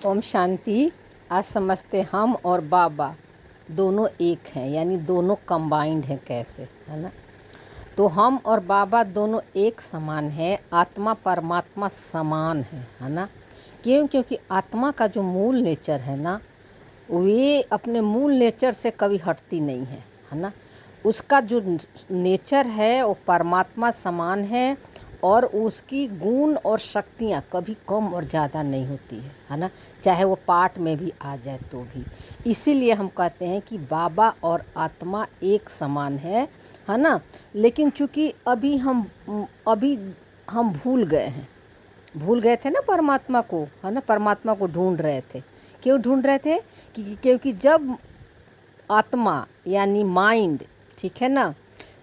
ओम शांति। आज समझते हम और बाबा दोनों एक हैं, यानी दोनों कंबाइंड हैं। कैसे, है ना? तो हम और बाबा दोनों एक समान है, आत्मा परमात्मा समान है ना? क्योंकि आत्मा का जो मूल नेचर है ना, वे अपने मूल नेचर से कभी हटती नहीं है ना? उसका जो नेचर है वो परमात्मा समान है और उसकी गुण और शक्तियाँ कभी कम और ज़्यादा नहीं होती है ना? चाहे वो पाठ में भी आ जाए तो भी। इसीलिए हम कहते हैं कि बाबा और आत्मा एक समान है ना? लेकिन चूँकि अभी हम भूल गए थे ना परमात्मा को, है ना? परमात्मा को ढूंढ रहे थे। क्यों ढूंढ रहे थे? क्योंकि जब आत्मा यानी माइंड, ठीक है ना,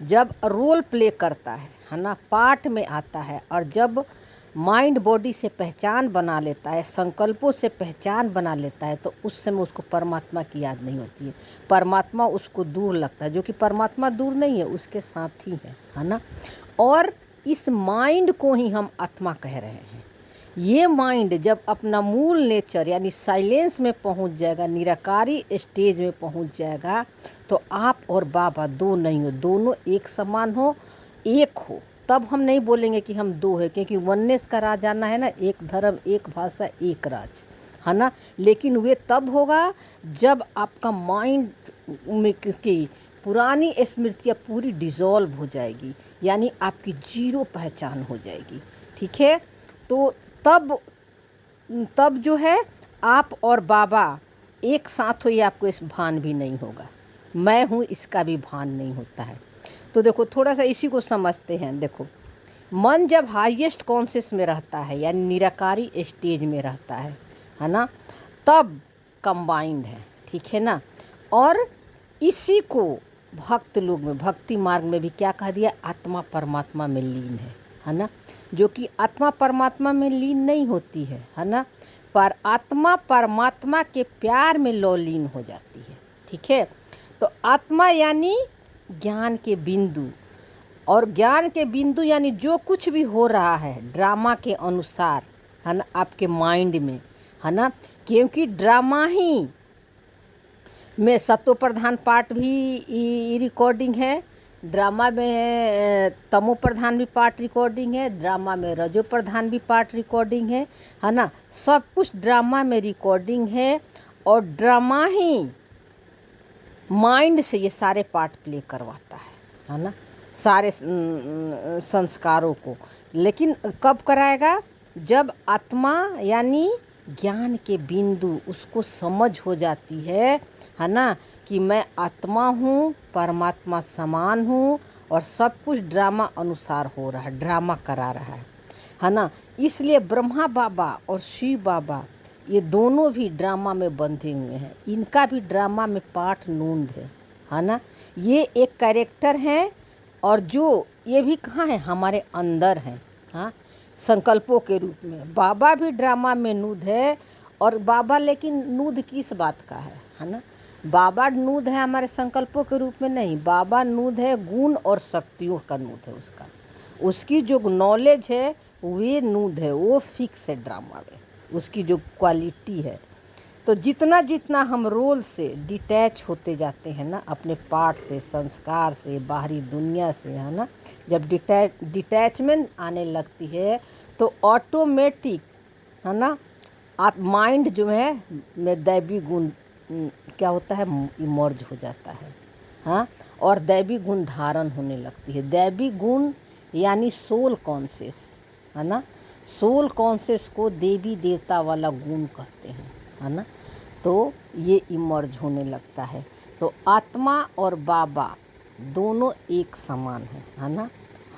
जब रोल प्ले करता है ना, पार्ट में आता है, और जब माइंड बॉडी से पहचान बना लेता है, संकल्पों से पहचान बना लेता है, तो उस समय उसको परमात्मा की याद नहीं होती है। परमात्मा उसको दूर लगता है, जो कि परमात्मा दूर नहीं है, उसके साथ ही है ना? और इस माइंड को ही हम आत्मा कह रहे हैं। ये माइंड जब अपना मूल नेचर यानी साइलेंस में पहुंच जाएगा, निराकारी स्टेज में पहुंच जाएगा, तो आप और बाबा दो नहीं हो, दोनों एक समान हो, एक हो। तब हम नहीं बोलेंगे कि हम दो है, क्योंकि वननेस का राज आना है ना, एक धर्म एक भाषा एक राज, है ना? लेकिन वे तब होगा जब आपका माइंड में की पुरानी स्मृतियाँ पूरी डिज़ोल्व हो जाएगी, यानी आपकी जीरो पहचान हो जाएगी। ठीक है? तो तब जो है आप और बाबा एक साथ हो, ये आपको इस भान भी नहीं होगा। मैं हूँ इसका भी भान नहीं होता है। तो देखो, थोड़ा सा इसी को समझते हैं। देखो, मन जब हाईएस्ट कॉन्शियस में रहता है, यानी निराकारी स्टेज में रहता है ना, तब कंबाइंड है। ठीक है ना? और इसी को भक्त लोग में, भक्ति मार्ग में भी क्या कह दिया? आत्मा परमात्मा में लीन है ना? जो कि आत्मा परमात्मा में लीन नहीं होती है ना? पर आत्मा परमात्मा के प्यार में लीन हो जाती है। ठीक है? तो आत्मा यानी ज्ञान के बिंदु, और ज्ञान के बिंदु यानी जो कुछ भी हो रहा है ड्रामा के अनुसार, है ना, आपके माइंड में, है ना? क्योंकि ड्रामा ही में सत्व प्रधान पार्ट भी रिकॉर्डिंग है, ड्रामा में तमो प्रधान भी पार्ट रिकॉर्डिंग है, ड्रामा में रजो प्रधान भी पार्ट रिकॉर्डिंग है ना? सब कुछ ड्रामा में रिकॉर्डिंग है, और ड्रामा ही माइंड से ये सारे पार्ट प्ले करवाता है ना? सारे संस्कारों को। लेकिन कब कराएगा? जब आत्मा यानी ज्ञान के बिंदु उसको समझ हो जाती है ना, कि मैं आत्मा हूँ, परमात्मा समान हूँ, और सब कुछ ड्रामा अनुसार हो रहा है, ड्रामा करा रहा है ना? इसलिए ब्रह्मा बाबा और शिव बाबा ये दोनों भी ड्रामा में बंधे हुए हैं। इनका भी ड्रामा में पार्ट नूंद है ना? ये एक कैरेक्टर हैं, और जो ये भी कहाँ है? हमारे अंदर हैं, हाँ, संकल्पों के रूप में। बाबा भी ड्रामा में नूद है, और बाबा लेकिन नूद किस बात का है ना? बाबा नूद है हमारे संकल्पों के रूप में नहीं, बाबा नूद है गुण और शक्तियों का नूद है उसका। उसकी जो नॉलेज है वे नूद है, वो फिक्स है ड्रामा में, उसकी जो क्वालिटी है। तो जितना जितना हम रोल से डिटैच होते जाते हैं ना, अपने पाठ से, संस्कार से, बाहरी दुनिया से, है ना, जब डिटैचमेंट आने लगती है, तो ऑटोमेटिक, है ना, आप माइंड जो है में दैवी गुण क्या होता है? इमर्ज हो जाता है, हाँ, और दैवी गुण धारण होने लगती है। दैवी गुण यानी सोल कॉन्शियस, है ना? सोल कॉन्शियस को देवी देवता वाला गुण कहते हैं, है ना? तो ये इमर्ज होने लगता है। तो आत्मा और बाबा दोनों एक समान है ना?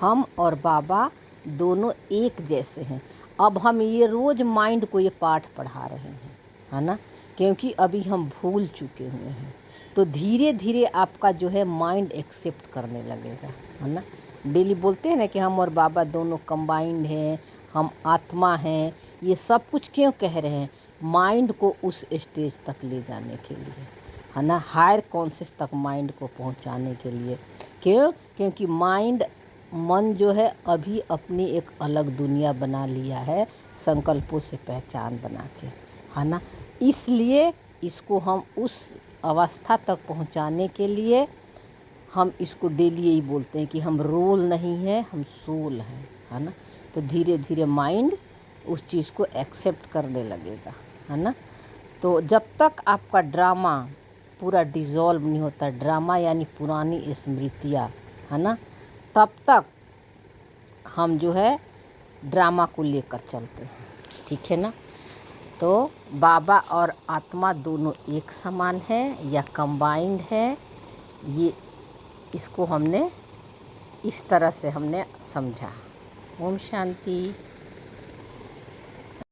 हम और बाबा दोनों एक जैसे हैं। अब हम ये रोज़ माइंड को ये पाठ पढ़ा रहे हैं, है ना? क्योंकि अभी हम भूल चुके हुए हैं। तो धीरे धीरे आपका जो है माइंड एक्सेप्ट करने लगेगा, है ना? डेली बोलते हैं ना कि हम और बाबा दोनों कंबाइंड हैं, हम आत्मा हैं। ये सब कुछ क्यों कह रहे हैं? माइंड को उस स्टेज तक ले जाने के लिए, है ना? हायर कॉन्शियस तक माइंड को पहुंचाने के लिए। क्यों? क्योंकि मन जो है अभी अपनी एक अलग दुनिया बना लिया है, संकल्पों से पहचान बना के, है ना। इसलिए इसको हम उस अवस्था तक पहुंचाने के लिए हम इसको डेली यही बोलते हैं कि हम रोल नहीं है, हम सोल हैं, है ना। तो धीरे धीरे माइंड उस चीज़ को एक्सेप्ट करने लगेगा, है ना। तो जब तक आपका ड्रामा पूरा डिज़ोल्व नहीं होता, ड्रामा यानी पुरानी स्मृतियाँ, है ना, तब तक हम जो है ड्रामा को लेकर चलते हैं, ठीक है ना। तो बाबा और आत्मा दोनों एक समान है या कंबाइंड है, ये इसको हमने इस तरह से हमने समझा। ओम शांति।